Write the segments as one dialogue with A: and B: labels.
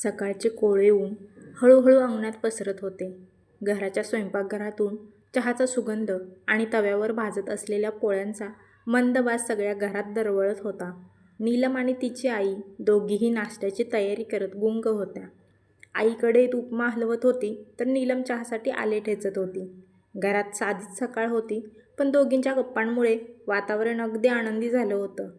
A: सकाळचे कोवळे ऊन हळूहळू अंगणात पसरत होते. घराच्या स्वयंपाकघरातून चहाचा सुगंध आणि तव्यावर भाजत असलेल्या पोळ्यांचा मंद वास सगळ्या घरात दरवळत होता. नीलम आणि तिची आई दोघीही नाश्त्याची तयारी करत गुंग होत्या. आई कढईत उपमा हलवत होती तर नीलम चहासाठी आले ठेचत होती. घरात साधीच सकाळ होती, पण दोघींच्या गप्पांमुळे वातावरण अगदी आनंदी झालं होतं.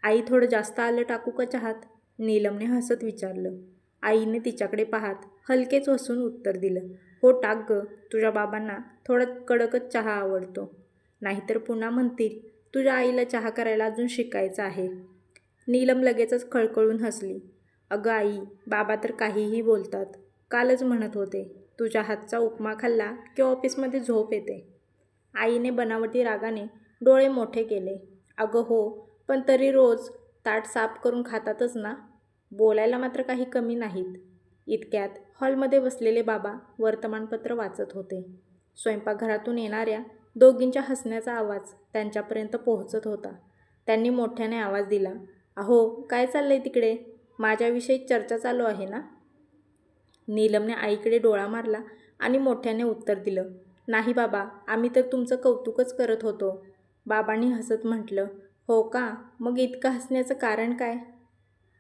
A: आई, थोडं जास्त आलं टाकू का चहात? नीलमने हसत विचारलं. आईने तिच्याकडे पाहत हलकेच हसून उत्तर दिलं. हो टाक ग, तुझ्या बाबांना थोडा कडकच चहा आवडतो. नाहीतर पुन्हा म्हणतील तुझ्या आईला चहा करायला अजून शिकायचं आहे. नीलम लगेचच खळखळून हसली. अगं आई, बाबा तर काहीही बोलतात. कालच म्हणत होते तुझ्या हातचा उपमा खाल्ला की ऑफिसमध्ये झोप येते. आईने बनावटी रागाने डोळे मोठे केले. अगं हो, पण तरी रोज ताट साफ करून खातातच ना. बोलायला मात्र काही कमी नाहीत. इतक्यात हॉलमध्ये बसलेले बाबा वर्तमानपत्र वाचत होते. स्वयंपाकघरातून येणाऱ्या दोघींच्या हसण्याचा आवाज त्यांच्यापर्यंत पोहोचत होता. त्यांनी मोठ्याने आवाज दिला. अहो, काय चाललंय तिकडे? माझ्याविषयी चर्चा चालू आहे ना? नीलमने आईकडे डोळा मारला आणि मोठ्याने उत्तर दिलं. नाही बाबा, आम्ही तर तुमचं कौतुकच करत होतो. बाबांनी हसत म्हटलं. हो का? मग इतकं हसण्याचं कारण काय?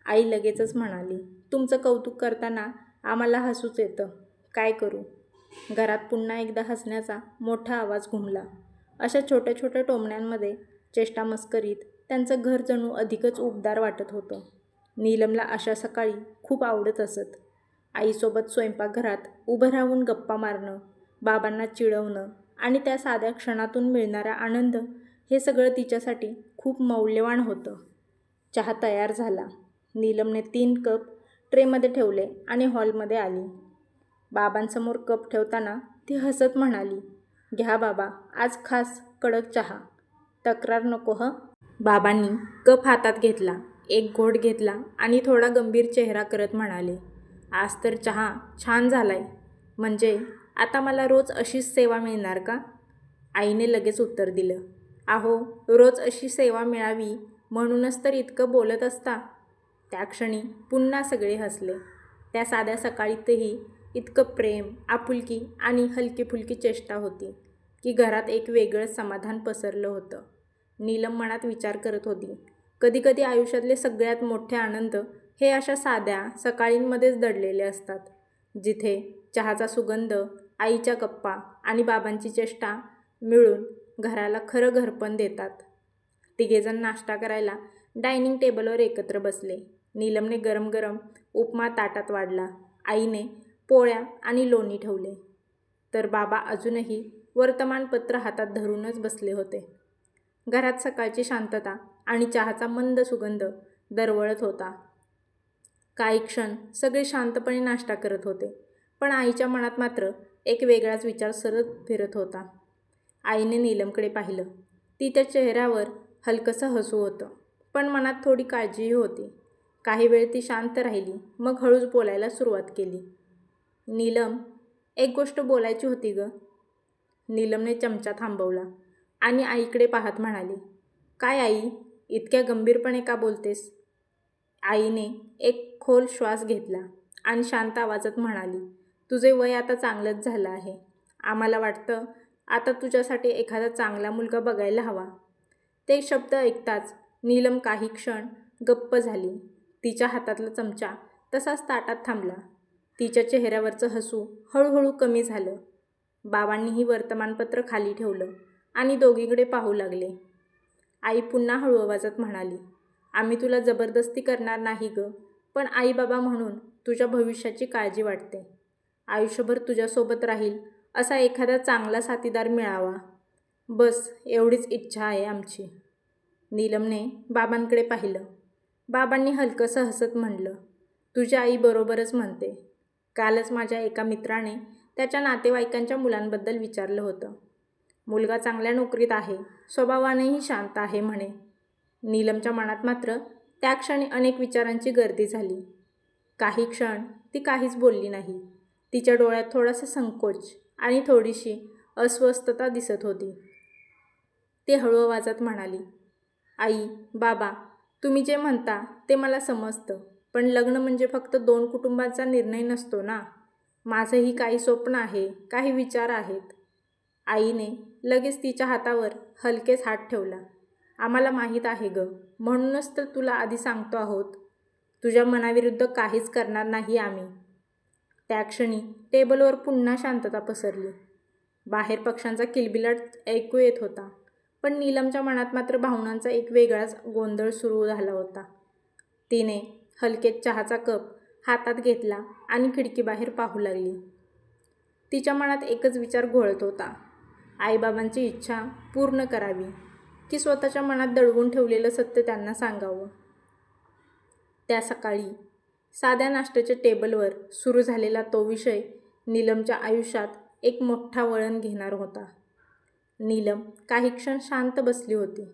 A: आई लगेचच म्हणाली. तुमचं कौतुक करताना आम्हाला हसूच येतं. काय करू? घरात पुन्हा एकदा हसण्याचा मोठा आवाज घुमला. अशा छोट्या छोट्या टोमण्यांमध्ये चेष्टा मस्करीत त्यांचं घर जणू अधिकच उबदार वाटत होतं. नीलमला अशा सकाळी खूप आवडत असत. आईसोबत स्वयंपाकघरात उभं राहून गप्पा मारणं, बाबांना चिडवणं आणि त्या साध्या क्षणातून मिळणारा आनंद, हे सगळं तिच्यासाठी खूप मौल्यवान होतं. चहा तयार झाला. नीलमने 3 कप ट्रेमध्ये ठेवले आणि हॉलमध्ये आली. बाबांसमोर कप ठेवताना ती हसत म्हणाली. घ्या बाबा, आज खास कडक चहा. तक्रार नको हं. बाबांनी कप हातात घेतला, एक घोट घेतला आणि थोडा गंभीर चेहरा करत म्हणाले. आज तर चहा छान झालाय. म्हणजे आता मला रोज अशीच सेवा मिळणार का? आईने लगेच उत्तर दिलं. अहो, रोज अशी सेवा मिळावी म्हणूनच तर इतकं बोलत असता. त्या क्षणी पुन्हा सगळे हसले. त्या साध्या सकाळीतही इतकं प्रेम, आपुलकी आणि हलकी-फुलकी चेष्टा होती की घरात एक वेगळंच समाधान पसरलं होतं. नीलम मनात विचार करत होती. कधी-कधी आयुष्यातले सगळ्यात मोठे आनंद हे अशा साध्या सकाळींमध्येच दडलेले असतात, जिथे चहाचा सुगंध, आईच्या गप्पा आणि बाबांची चेष्टा मिळून घराला खरं घरपण देतात. तिघेजण नाश्ता करायला डायनिंग टेबलवर एकत्र बसले. नीलमने गरम गरम उपमा ताटात वाढला. आईने पोळ्या आणि लोणी ठेवले. तर बाबा अजूनही वर्तमानपत्र हातात धरूनच बसले होते. घरात सकाळची शांतता आणि चहाचा मंद सुगंध दरवळत होता. काही क्षण सगळे शांतपणे नाश्ता करत होते, पण आईच्या मनात मात्र एक वेगळाच विचार सतत फिरत होता. आईने नीलमकडे पाहिलं. तिच्या चेहऱ्यावर हलकंसं हसू होतं, पण मनात थोडी काळजीही होती. काही वेळ ती शांत राहिली, मग हळूच बोलायला सुरुवात केली. नीलम, एक गोष्ट बोलायची होती ग. नीलमने चमचा थांबवला आणि आईकडे पाहत म्हणाली. काय आई, इतक्या गंभीरपणे का बोलतेस? आईने एक खोल श्वास घेतला आणि शांत आवाजात म्हणाली. तुझे वय आता चांगलंच झालं आहे. आम्हाला वाटतं आता तुझ्यासाठी एखादा चांगला मुलगा बघायला हवा. ते शब्द ऐकताच नीलम काही क्षण गप्प झाली. तिच्या हातातला चमचा तसाच ताटात थांबला. तिच्या चेहऱ्यावरचं हसू हळूहळू कमी झालं. बाबांनीही वर्तमानपत्र खाली ठेवलं आणि दोघींकडे पाहू लागले. आई पुन्हा हळू आवाजात म्हणाली. आम्ही तुला जबरदस्ती करणार नाही ग, पण आई बाबा म्हणून तुझ्या भविष्याची काळजी वाटते. आयुष्यभर तुझ्यासोबत राहील असा एखादा चांगला साथीदार मिळावा, बस एवढीच इच्छा आहे आमची. नीलमने बाबांकडे पाहिलं. बाबांनी हलकंसं हसत म्हणलं. तुझी आई बरोबरच म्हणते. कालच माझ्या एका मित्राने त्याच्या नातेवाईकांच्या मुलांबद्दल विचारलं होतं. मुलगा चांगल्या नोकरीत आहे, स्वभावानेही शांत आहे म्हणे. नीलमच्या मनात मात्र त्या क्षणी अनेक विचारांची गर्दी झाली. काही क्षण ती काहीच बोलली नाही. तिच्या डोळ्यात थोडासा संकोच आणि थोडीशी अस्वस्थता दिसत होती. ती हळू आवाजात म्हणाली. आई, बाबा, तुम्ही जे म्हणता ते मला समजतं, पण लग्न म्हणजे फक्त 2 कुटुंबांचा निर्णय नसतो ना. माझंही काही स्वप्न आहे, काही विचार आहेत. आईने लगेच तिच्या हातावर हलकेच हात ठेवला. आम्हाला माहीत आहे गं, म्हणूनच तर तुला आधी सांगतो आहोत. तुझ्या मनाविरुद्ध काहीच करणार नाही आम्ही. त्या क्षणी टेबलवर पुन्हा शांतता पसरली. बाहेर पक्ष्यांचा किलबिलाट ऐकू येत होता, पण नीलमच्या मनात मात्र भावनांचा एक वेगळाच गोंधळ सुरू झाला होता. तिने हलकेच चहाचा कप हातात घेतला आणि खिडकीबाहेर पाहू लागली. तिच्या मनात एकच विचार घोळत होता, आईबाबांची इच्छा पूर्ण करावी की स्वतःच्या मनात दडवून ठेवलेलं सत्य त्यांना सांगावं. त्या सकाळी साध्या नाश्त्याच्या टेबलवर सुरू झालेला तो विषय नीलमच्या आयुष्यात एक मोठा वळण घेणार होता. नीलम काही क्षण शांत बसली होती.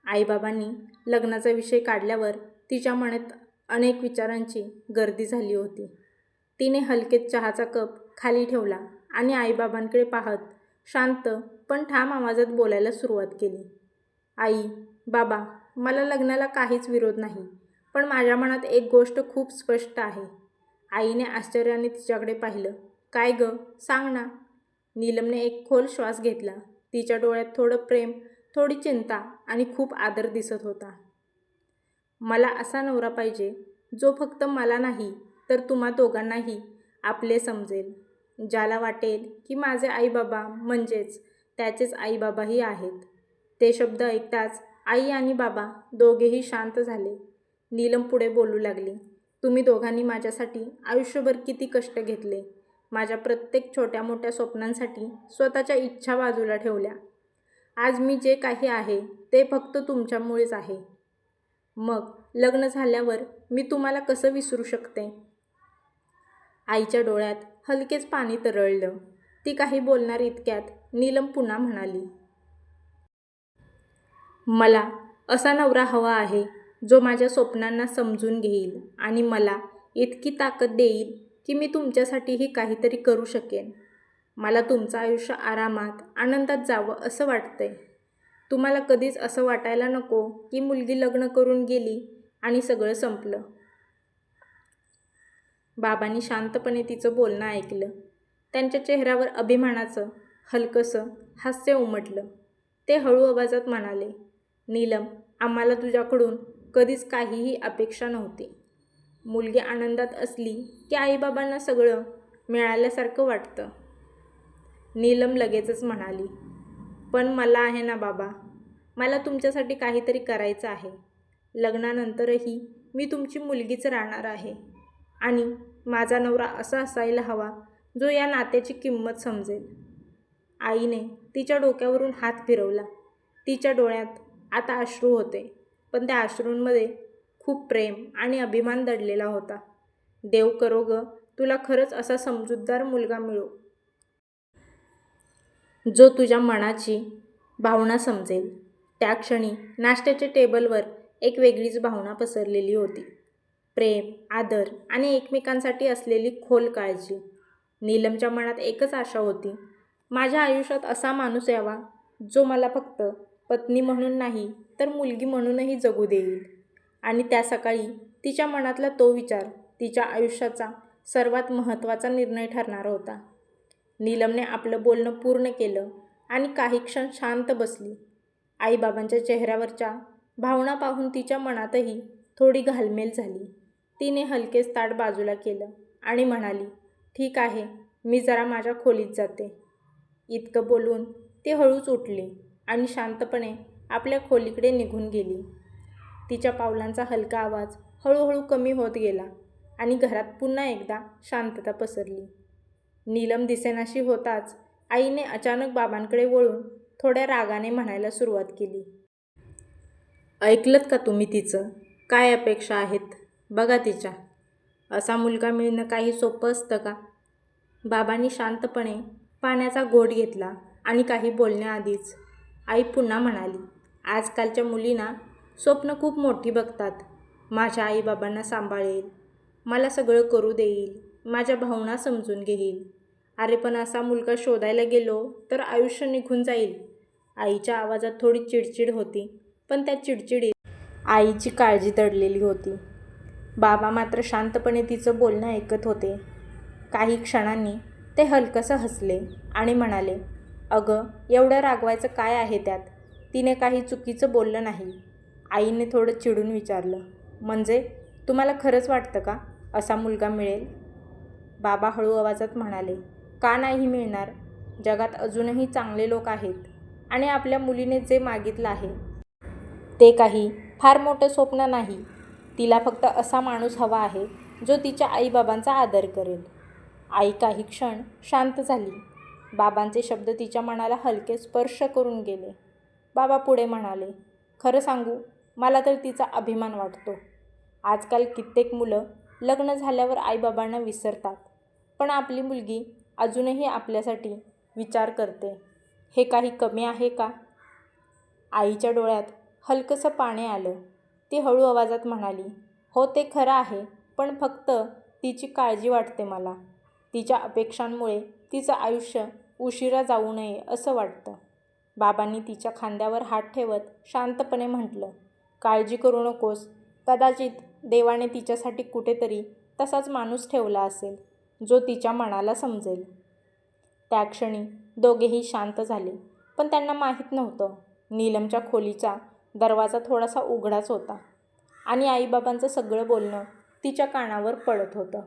A: आईबाबांनी लग्नाचा विषय काढल्यावर तिच्या मनात अनेक विचारांची गर्दी झाली होती. तिने हलकेच चहाचा कप खाली ठेवला आणि आईबाबांकडे पाहत शांत पण ठाम आवाजात बोलायला सुरुवात केली. आई, बाबा, मला लग्नाला काहीच विरोध नाही, पण माझ्या मनात एक गोष्ट खूप स्पष्ट आहे. आईने आश्चर्याने तिच्याकडे पाहिलं. काय गं, सांग ना. नीलमने एक खोल श्वास घेतला. तिच्या डोळ्यात थोडं प्रेम, थोडी चिंता आणि खूप आदर दिसत होता. मला असा नवरा पाहिजे जो फक्त मला नाही तर तुम्हा दोघांनाही आपले समजेल. ज्याला वाटेल की माझे आईबाबा म्हणजेच त्याचेच आईबाबाही आहेत. ते शब्द ऐकताच आई आणि बाबा दोघेही शांत झाले. नीलम पुढे बोलू लागली. तुम्ही दोघांनी माझ्यासाठी आयुष्यभर किती कष्ट घेतले. माझ्या प्रत्येक छोट्या मोठ्या स्वप्नांसाठी स्वतःच्या इच्छा बाजूला ठेवल्या. आज मी जे काही आहे ते फक्त तुमच्यामुळेच आहे. मग लग्न झाल्यावर मी तुम्हाला कसं विसरू शकते. आईच्या डोळ्यात हलकेच पाणी तरळलं. ती काही बोलणार इतक्यात नीलम पुन्हा म्हणाली, मला असा नवरा हवा आहे जो माझ्या स्वप्नांना समजून घेईल आणि मला इतकी ताकद देईल की मी तुमच्यासाठीही काहीतरी करू शकेन. मला तुमचं आयुष्य आरामात, आनंदात जावं असं वाटतंय. तुम्हाला कधीच असं वाटायला नको की मुलगी लग्न करून गेली आणि सगळं संपलं. बाबांनी शांतपणे तिचं बोलणं ऐकलं. त्यांच्या चेहऱ्यावर अभिमानाचं हलकंसं हास्य उमटलं. ते हळू आवाजात म्हणाले, नीलम, आम्हाला तुझ्याकडून कधीच काहीही अपेक्षा नव्हती. मुलगी आनंदात असली की आईबाबांना सगळं मिळाल्यासारखं वाटतं. नीलम लगेचच म्हणाली, पण मला आहे ना बाबा, मला तुमच्यासाठी काहीतरी करायचं आहे. लग्नानंतरही मी तुमची मुलगीच राहणार आहे आणि माझा नवरा असा असायला हवा जो या नात्याची किंमत समजेल. आईने तिच्या डोक्यावरून हात फिरवला. तिच्या डोळ्यात आता अश्रू होते, पण त्या अश्रूंमध्ये खूप प्रेम आणि अभिमान दडलेला होता. देव करो ग, तुला खरंच असा समजूतदार मुलगा मिळो, जो तुझ्या मनाची भावना समजेल. त्या क्षणी नाश्त्याच्या टेबलवर एक वेगळीच भावना पसरलेली होती. प्रेम, आदर आणि एकमेकांसाठी असलेली खोल काळजी. नीलमच्या मनात एकच आशा होती, माझ्या आयुष्यात असा माणूस यावा जो मला फक्त पत्नी म्हणून नाही तर मुलगी म्हणूनही जगू देईल. आणि त्या सकाळी तिच्या मनातला तो विचार तिच्या आयुष्याचा सर्वात महत्त्वाचा निर्णय ठरणार होता. नीलमने आपलं बोलणं पूर्ण केलं आणि काही क्षण शांत बसली. आईबाबांच्या चेहऱ्यावरच्या भावना पाहून तिच्या मनातही थोडी घालमेल झाली. तिने हलकेच ताट बाजूला केलं आणि म्हणाली, ठीक आहे, मी जरा माझ्या खोलीत जाते. इतकं बोलून ती हळूच उठली आणि शांतपणे आपल्या खोलीकडे निघून गेली. तिच्या पावलांचा हलका आवाज हळूहळू कमी होत गेला आणि घरात पुन्हा एकदा शांतता पसरली. नीलम दिसेनाशी होताच आईने अचानक बाबांकडे वळून थोड्या रागाने म्हणायला सुरुवात केली, ऐकलत का तुम्ही तिचं? काय अपेक्षा आहेत बघा तिच्या. असा मुलगा मिळणं काही सोपं असतं का? बाबांनी शांतपणे पाण्याचा घोट घेतला आणि काही बोलण्याआधीच आई पुन्हा म्हणाली, आजकालच्या मुलींना स्वप्न खूप मोठी बघतात. माझ्या आईबाबांना सांभाळेल, मला सगळं करू देईल, माझ्या भावना समजून घेईल. अरे पण असा मुलगा शोधायला गेलो तर आयुष्य निघून जाईल. आईच्या आवाजात थोडी चिडचिड होती, पण त्या चिडचिडीत आईची काळजी दडलेली होती. बाबा मात्र शांतपणे तिचं बोलणं ऐकत होते. काही क्षणांनी ते हलकंसं हसले आणि म्हणाले, "अगं, एवढं रागवायचं काय आहे त्यात? तिने काही चुकीचं बोललं नाही." आईने थोडं चिडून विचारलं, "म्हणजे तुम्हाला खरंच वाटतं का असा मुलगा मिळेल?" बाबा हळू आवाजात म्हणाले, "का नाही मिळणार? जगात अजूनही चांगले लोक आहेत आणि आपल्या मुलीने जे मागितलं आहे ते काही फार मोठं स्वप्न नाही. तिला फक्त असा माणूस हवा आहे जो तिच्या आईबाबांचा आदर करेल." आई काही क्षण शांत झाली. बाबांचे शब्द तिच्या मनाला हलके स्पर्श करून गेले. बाबा पुढे म्हणाले, "खरं सांगू, मला तर तिचा अभिमान वाटतो. आजकाल कित्येक मुलं लग्न झाल्यावर आईबाबांना विसरतात, पण आपली मुलगी अजूनही आपल्यासाठी विचार करते. हे काही कमी आहे का?" आईच्या डोळ्यात हलकंसं पाणी आलं. ती हळू आवाजात म्हणाली, "हो, ते खरं आहे, पण फक्त तिची काळजी वाटते मला. तिच्या अपेक्षांमुळे तिचं आयुष्य उशिरा जाऊ नये असं वाटतं." बाबांनी तिच्या खांद्यावर हात ठेवत शांतपणे म्हटलं, "काळजी करू नकोस. कदाचित देवाने तिच्यासाठी कुठेतरी तसाच माणूस ठेवला असेल, जो तिच्या मनाला समजेल." त्या क्षणी दोघेही शांत झाले, पण त्यांना माहीत नव्हतं, नीलमच्या खोलीचा दरवाजा थोडासा उघडाच होता आणि आईबाबांचं सगळं बोलणं तिच्या कानावर पडत होतं.